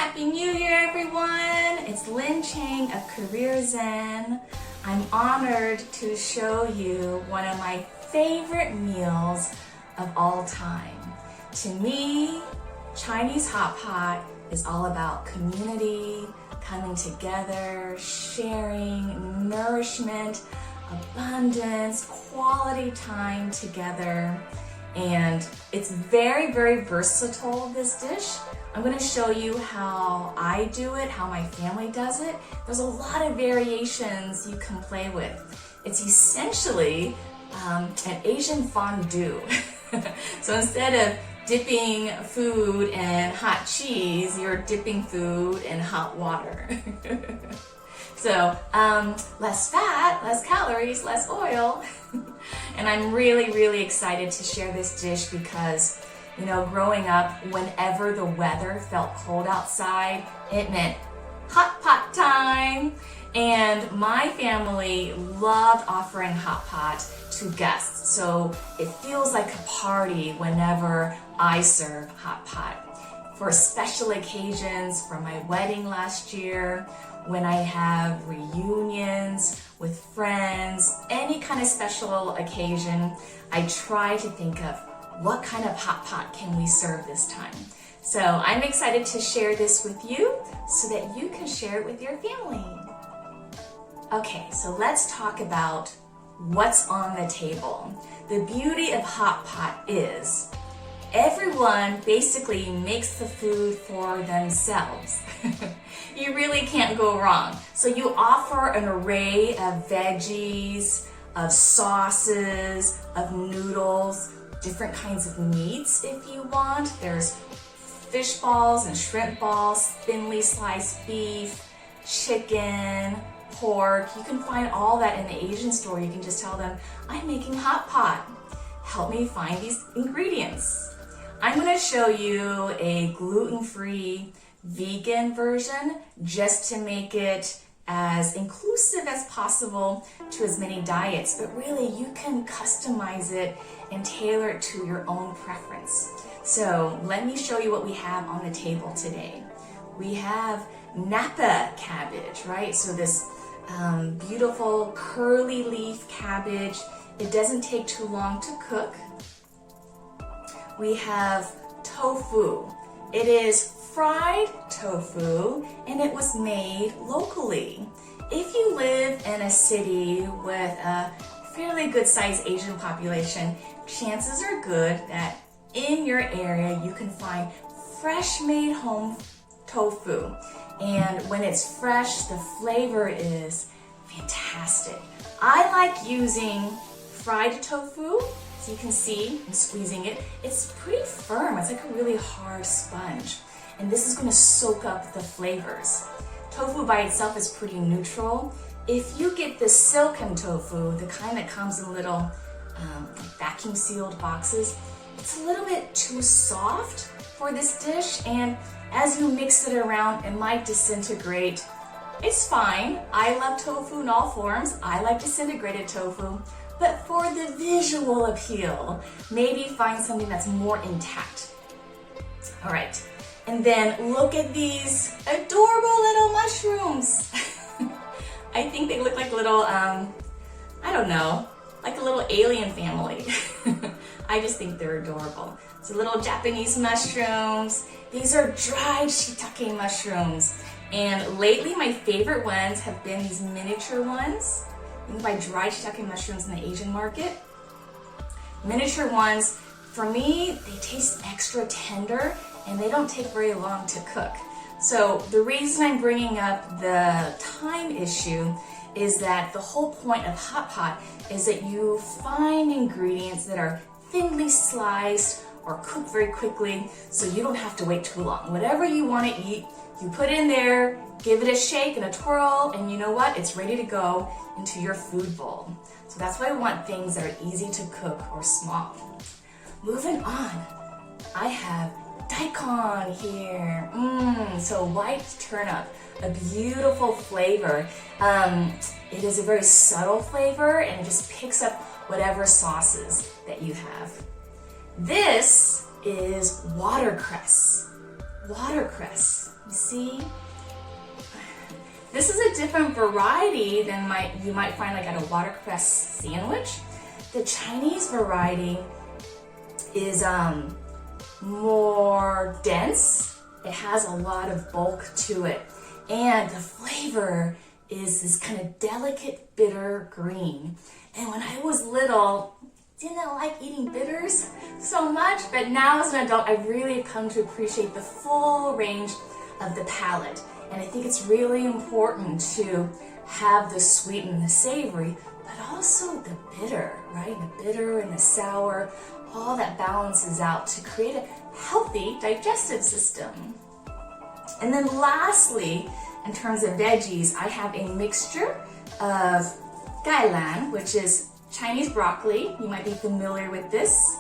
Happy New Year, everyone! It's Lynn Chang of Career Zen. I'm honored to show you one of my favorite meals of all time. To me, Chinese hot pot is all about community, coming together, sharing, nourishment, abundance, quality time together. And it's very, very versatile, this dish. I'm going to show you how I do it, how my family does it. There's a lot of variations you can play with. It's essentially an Asian fondue. So instead of dipping food in hot cheese, you're dipping food in hot water. So less fat, less calories, less oil. And I'm really, really excited to share this dish because, you know, growing up, whenever the weather felt cold outside, it meant hot pot time. And my family loved offering hot pot to guests. So it feels like a party whenever I serve hot pot. For special occasions, for my wedding last year, when I have reunions with friends, any kind of special occasion, I try to think of what kind of hot pot can we serve this time. So I'm excited to share this with you so that you can share it with your family. Okay, so let's talk about what's on the table. The beauty of hot pot is everyone basically makes the food for themselves. You really can't go wrong. So you offer an array of veggies, of sauces, of noodles, different kinds of meats if you want. There's fish balls and shrimp balls, thinly sliced beef, chicken, pork. You can find all that in the Asian store. You can just tell them, I'm making hot pot. Help me find these ingredients. I'm going to show you a gluten-free vegan version just to make it as inclusive as possible to as many diets, but really you can customize it and tailor it to your own preference. So let me show you what we have on the table today. We have Napa cabbage, right? So this beautiful curly leaf cabbage. It doesn't take too long to cook. We have tofu. It is fried tofu and it was made locally. If you live in a city with a fairly good sized Asian population, chances are good that in your area you can find fresh made home tofu. And when it's fresh, the flavor is fantastic. I like using fried tofu. So you can see, I'm squeezing it. It's pretty firm. It's like a really hard sponge. And this is going to soak up the flavors. Tofu by itself is pretty neutral. If you get the silken tofu, the kind that comes in little vacuum sealed boxes, it's a little bit too soft for this dish. And as you mix it around, it might disintegrate. It's fine. I love tofu in all forms. I like disintegrated tofu. But for the visual appeal, maybe find something that's more intact. All right, and then look at these adorable little mushrooms. I think they look like little, I don't know, like a little alien family. I just think they're adorable. So little Japanese mushrooms. These are dried shiitake mushrooms. And lately my favorite ones have been these miniature ones. You can buy dried shiitake mushrooms in the Asian market. Miniature ones, for me, they taste extra tender and they don't take very long to cook. So the reason I'm bringing up the time issue is that the whole point of hot pot is that you find ingredients that are thinly sliced or cooked very quickly so you don't have to wait too long. Whatever you want to eat, you put in there, give it a shake and a twirl, and you know what? It's ready to go into your food bowl. So that's why I want things that are easy to cook or small. Moving on, I have daikon here. So white turnip, a beautiful flavor. It is a very subtle flavor and it just picks up whatever sauces that you have. This is watercress. Watercress. You see? This is a different variety than you might find like at a watercress sandwich. The Chinese variety is more dense. It has a lot of bulk to it. And the flavor is this kind of delicate, bitter green. And when I was little, didn't like eating bitters so much, but now as an adult, I've really come to appreciate the full range of the palate. And I think it's really important to have the sweet and the savory, but also the bitter, right? The bitter and the sour, all that balances out to create a healthy digestive system. And then lastly, in terms of veggies, I have a mixture of gailan, which is Chinese broccoli. You might be familiar with this.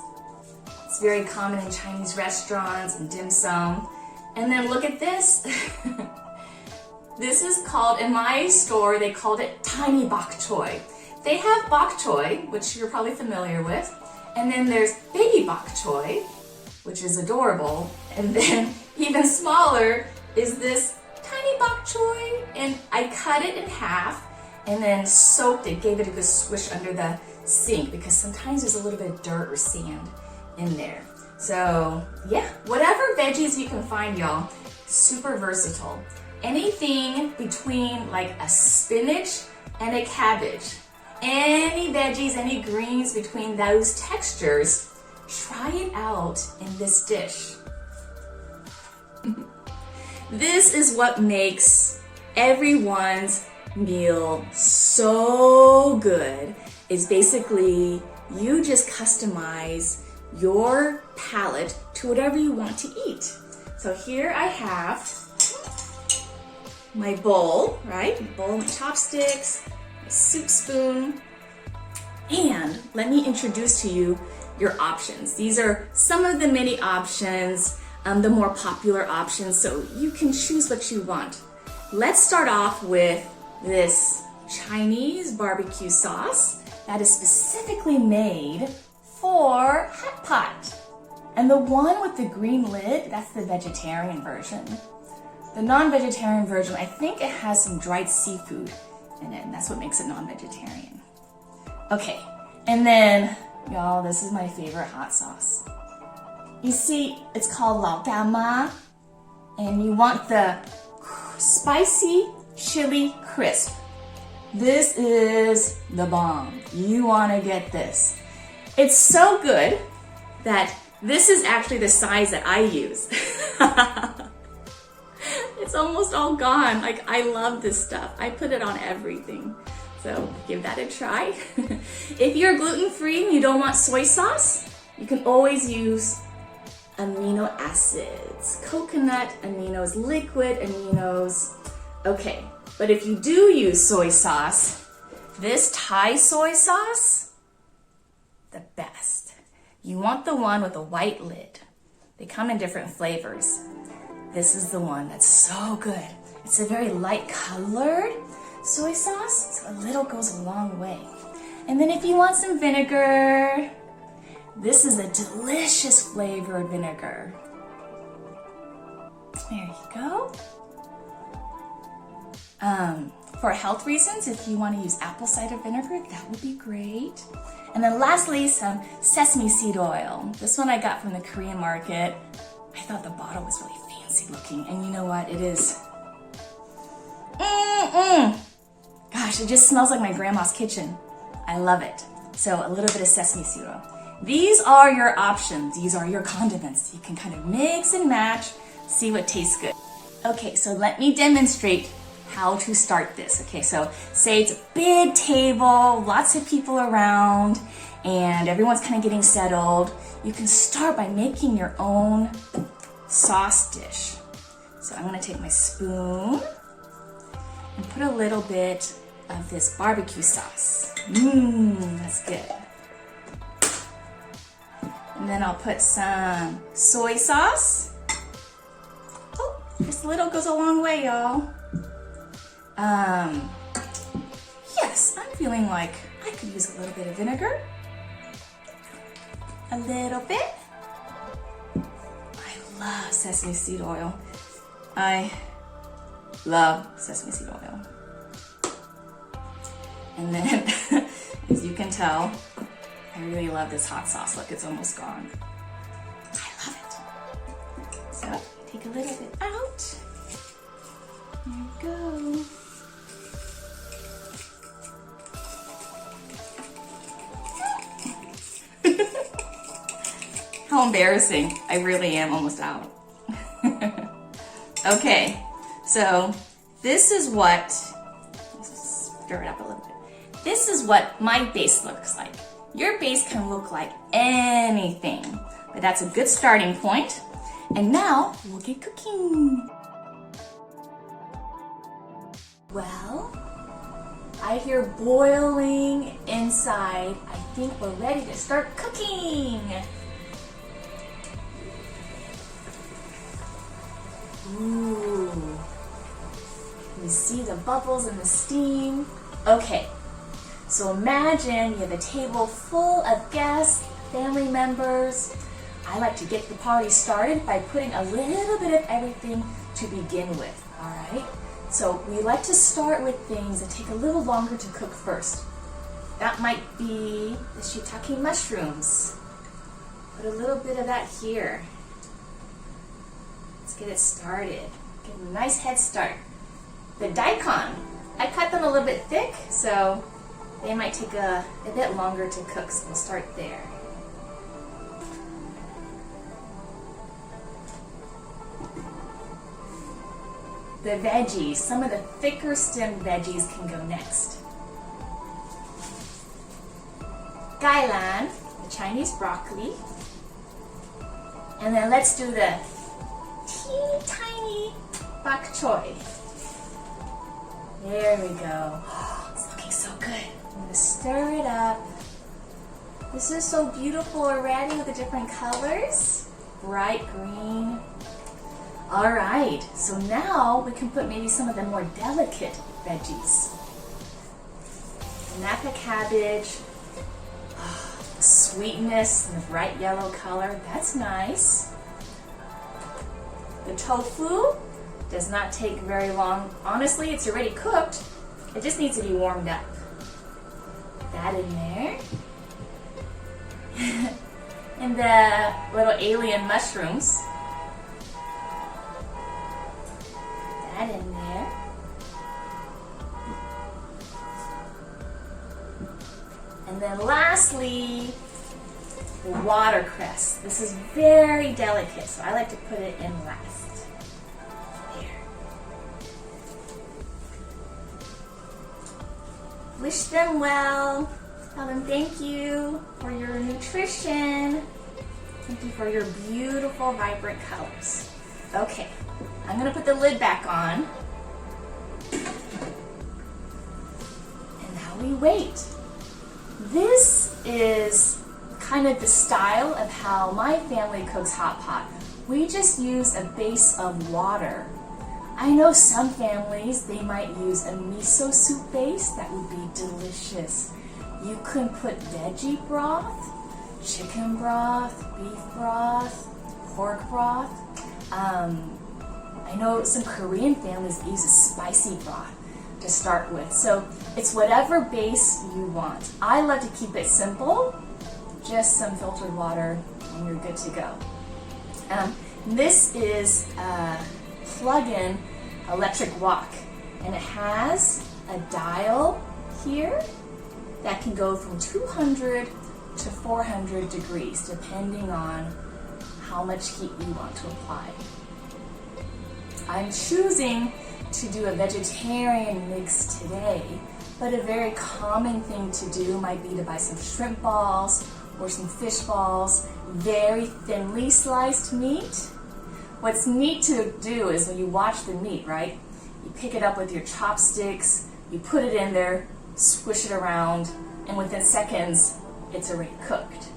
It's very common in Chinese restaurants and dim sum. And then look at this. This is called, in my store, they called it tiny bok choy. They have bok choy, which you're probably familiar with. And then there's baby bok choy, which is adorable. And then even smaller is this tiny bok choy. And I cut it in half and then soaked it, gave it a good swish under the sink because sometimes there's a little bit of dirt or sand in there. So yeah, whatever veggies you can find, y'all, super versatile. Anything between like a spinach and a cabbage, any veggies, any greens between those textures, try it out in this dish. This is what makes everyone's meal so good, is basically you just customize your palate to whatever you want to eat. So here I have my bowl, right? My bowl, my chopsticks, my soup spoon, and let me introduce to you your options. These are some of the many options, the more popular options, so you can choose what you want. Let's start off with this Chinese barbecue sauce that is specifically made for hot pot. And the one with the green lid, that's the vegetarian version. The non-vegetarian version, I think it has some dried seafood in it, and that's what makes it non-vegetarian. Okay, and then, y'all, this is my favorite hot sauce. You see, it's called Lao Gama, and you want the spicy chili crisp. This is the bomb. You want to get this. It's so good that this is actually the size that I use. It's almost all gone. Like, I love this stuff. I put it on everything. So give that a try. If you're gluten-free and you don't want soy sauce, you can always use amino acids, coconut aminos, liquid aminos. Okay, but if you do use soy sauce, this Thai soy sauce, the best. You want the one with a white lid. They come in different flavors. This is the one that's so good. It's a very light colored soy sauce, so a little goes a long way. And then if you want some vinegar, this is a delicious flavored vinegar. There you go. For health reasons, if you want to use apple cider vinegar, that would be great. And then lastly, some sesame seed oil. This one I got from the Korean market. I thought the bottle was really fancy looking, and you know what? It is. Gosh, it just smells like my grandma's kitchen. I love it. So a little bit of sesame seed oil. These are your options. These are your condiments. You can kind of mix and match, see what tastes good. Okay, so let me demonstrate how to start this. Okay, so say it's a big table, lots of people around, and everyone's kind of getting settled. You can start by making your own sauce dish. So I'm gonna take my spoon and put a little bit of this barbecue sauce. That's good. And then I'll put some soy sauce. Oh, just a little goes a long way, y'all. Yes, I'm feeling like I could use a little bit of vinegar. A little bit. I love sesame seed oil. I love sesame seed oil. And then, as you can tell, I really love this hot sauce. Look, it's almost gone. I love it. So, take a little bit out. There you go. How embarrassing. I really am almost out. Okay, so this is what, let's stir it up a little bit. This is what my base looks like. Your base can look like anything, but that's a good starting point. And now we'll get cooking. Well, I hear boiling inside. I think we're ready to start cooking. Ooh, you see the bubbles and the steam. Okay, so imagine you have a table full of guests, family members. I like to get the party started by putting a little bit of everything to begin with, all right? So we like to start with things that take a little longer to cook first. That might be the shiitake mushrooms. Put a little bit of that here. Let's get it started. Get a nice head start. The daikon, I cut them a little bit thick, so they might take a bit longer to cook, so we'll start there. The veggies, some of the thicker stemmed veggies can go next. Gailan, the Chinese broccoli. And then let's do the teeny tiny bok choy. There we go. Oh, it's looking so good. I'm gonna stir it up. This is so beautiful already with the different colors. Bright green. All right, so now we can put maybe some of the more delicate veggies. Napa cabbage, the sweetness and the bright yellow color, that's nice. The tofu does not take very long. Honestly, it's already cooked. It just needs to be warmed up. Put that in there. And the little alien mushrooms. Put that in there. And then lastly, the watercress. This is very delicate, so I like to put it in last. There. Wish them well. Tell them thank you for your nutrition. Thank you for your beautiful, vibrant colors. Okay, I'm gonna put the lid back on. And now we wait. This is kind of the style of how my family cooks hot pot. We just use a base of water. I know some families, they might use a miso soup base. That would be delicious. You can put veggie broth, chicken broth, beef broth, pork broth. I know some Korean families use a spicy broth to start with. So it's whatever base you want. I love to keep it simple, just some filtered water and you're good to go. This is a plug-in electric wok and it has a dial here that can go from 200 to 400 degrees depending on how much heat you want to apply. I'm choosing to do a vegetarian mix today, but a very common thing to do might be to buy some shrimp balls or some fish balls, very thinly sliced meat. What's neat to do is when you watch the meat, right? You pick it up with your chopsticks, you put it in there, squish it around, and within seconds, it's already cooked.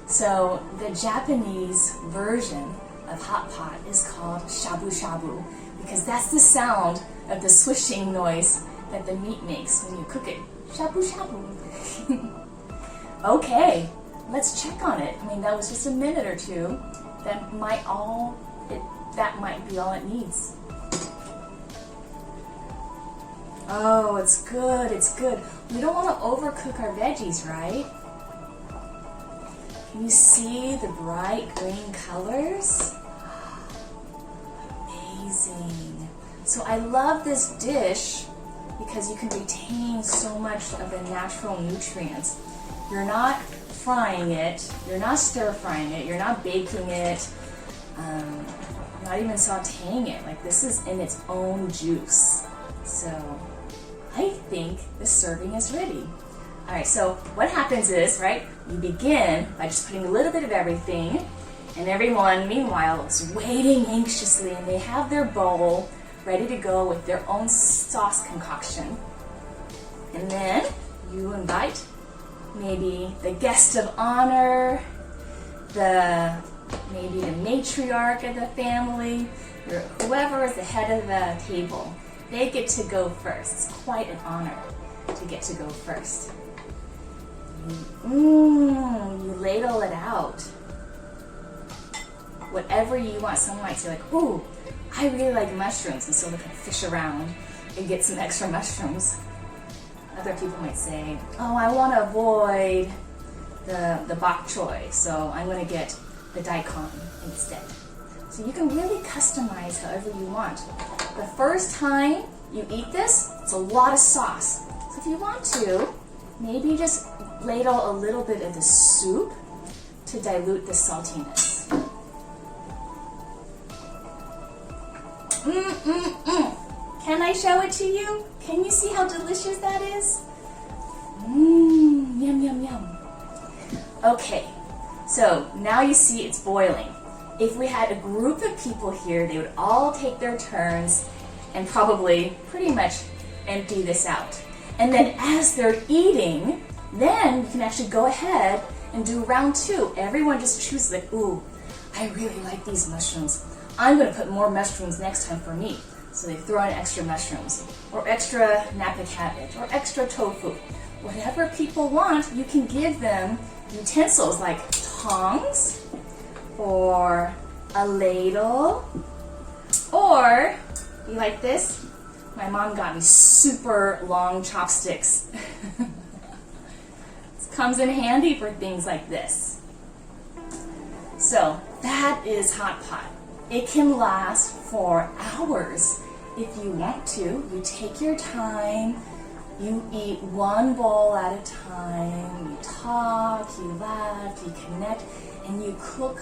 So the Japanese version of hot pot is called shabu shabu because that's the sound of the swishing noise that the meat makes when you cook it. Shabu shabu. Okay, let's check on it. I mean, that was just a minute or two. That might be all it needs. Oh, it's good, it's good. We don't want to overcook our veggies, right? Can you see the bright green colors? Amazing. So I love this dish because you can retain so much of the natural nutrients. You're not frying it, you're not stir frying it, you're not baking it, not even sauteing it. Like, this is in its own juice. So I think the serving is ready. All right, so what happens is, right, you begin by just putting a little bit of everything, and everyone, meanwhile, is waiting anxiously, and they have their bowl ready to go with their own sauce concoction. And then you invite maybe the guest of honor, maybe the matriarch of the family, or whoever is the head of the table. They get to go first. It's quite an honor to get to go first. You ladle it out. Whatever you want. Someone might say like, ooh, I really like mushrooms, and so they can fish around and get some extra mushrooms. Other people might say, oh, I want to avoid the bok choy, so I'm going to get the daikon instead. So you can really customize however you want. The first time you eat this, it's a lot of sauce. So if you want to, maybe just ladle a little bit of the soup to dilute the saltiness. Can I show it to you? Can you see how delicious that is? Yum, yum, yum. Okay, so now you see it's boiling. If we had a group of people here, they would all take their turns and probably pretty much empty this out. And then as they're eating, then you can actually go ahead and do round two. Everyone just chooses like, ooh, I really like these mushrooms. I'm going to put more mushrooms next time for me. So they throw in extra mushrooms, or extra napa cabbage, or extra tofu. Whatever people want, you can give them utensils like tongs, or a ladle, or, you like this? My mom got me super long chopsticks. It comes in handy for things like this. So that is hot pot. It can last for hours if you want to. You take your time, you eat one bowl at a time, you talk, you laugh, you connect, and you cook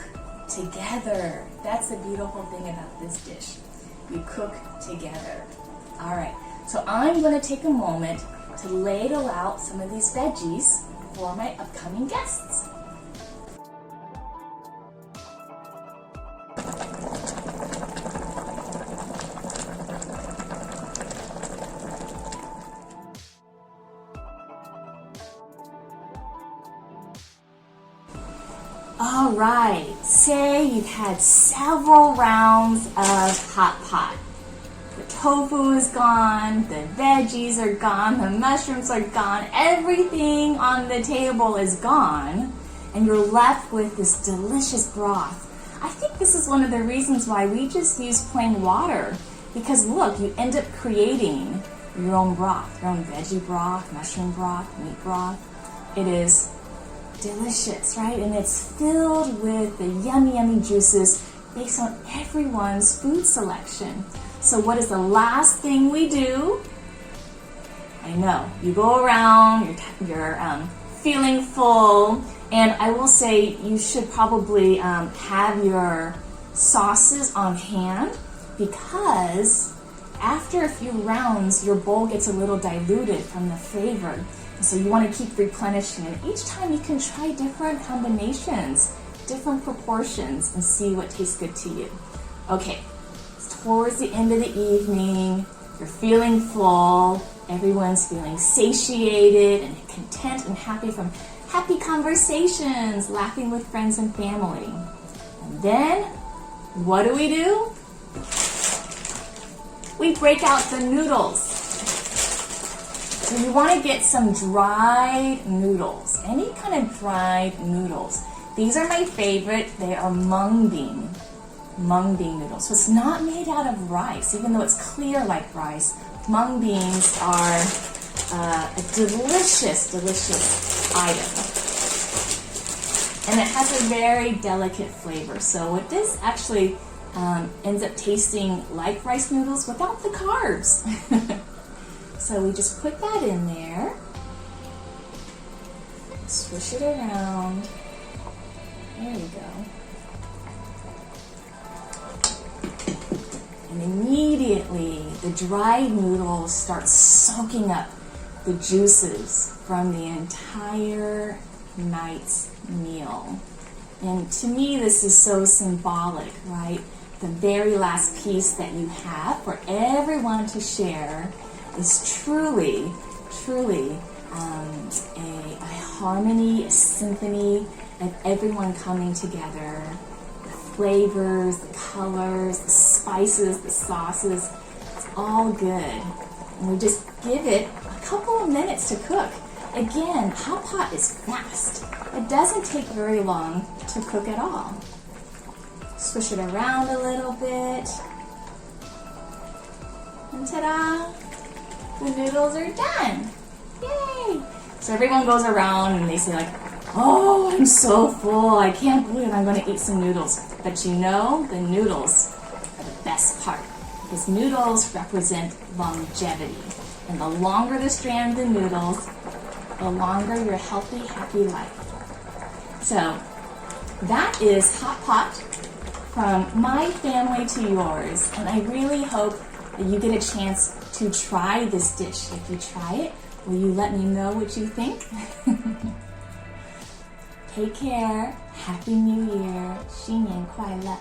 together. That's the beautiful thing about this dish. You cook together. All right, so I'm going to take a moment to ladle out some of these veggies for my upcoming guests. All right, say you've had several rounds of hot pot. The tofu is gone, the veggies are gone, the mushrooms are gone, everything on the table is gone, and you're left with this delicious broth. I think this is one of the reasons why we just use plain water, because look, you end up creating your own broth, your own veggie broth, mushroom broth, meat broth. It is delicious, right? And it's filled with the yummy, yummy juices based on everyone's food selection. So what is the last thing we do? I know, you go around, you're feeling full, and I will say you should probably have your sauces on hand, because after a few rounds, your bowl gets a little diluted from the flavor. So you want to keep replenishing, and each time you can try different combinations, different proportions, and see what tastes good to you. Okay, it's towards the end of the evening, you're feeling full, everyone's feeling satiated and content and happy from happy conversations, laughing with friends and family. And then, what do? We break out the noodles. So you want to get some dried noodles, any kind of dried noodles. These are my favorite. They are mung bean noodles. So it's not made out of rice, even though it's clear like rice. mung beans are a delicious, delicious item. And it has a very delicate flavor. So what this actually ends up tasting like rice noodles without the carbs. So we just put that in there, swish it around. There we go. And immediately the dried noodles start soaking up the juices from the entire night's meal. And to me, this is so symbolic, right? The very last piece that you have for everyone to share is truly, truly a harmony, a symphony of everyone coming together. The flavors, the colors, the spices, the sauces, it's all good. And we just give it a couple of minutes to cook. Again, hot pot is fast. It doesn't take very long to cook at all. Swish it around a little bit. And ta-da! The noodles are done. Yay! So everyone goes around and they say like, oh, I'm so full. I can't believe I'm going to eat some noodles. But you know, the noodles are the best part because noodles represent longevity. And the longer the strand of noodles, the longer your healthy, happy life. So that is hot pot from my family to yours. And I really hope that you get a chance to try this dish. If you try it, will you let me know what you think? Take care. Happy New Year. 新年快乐.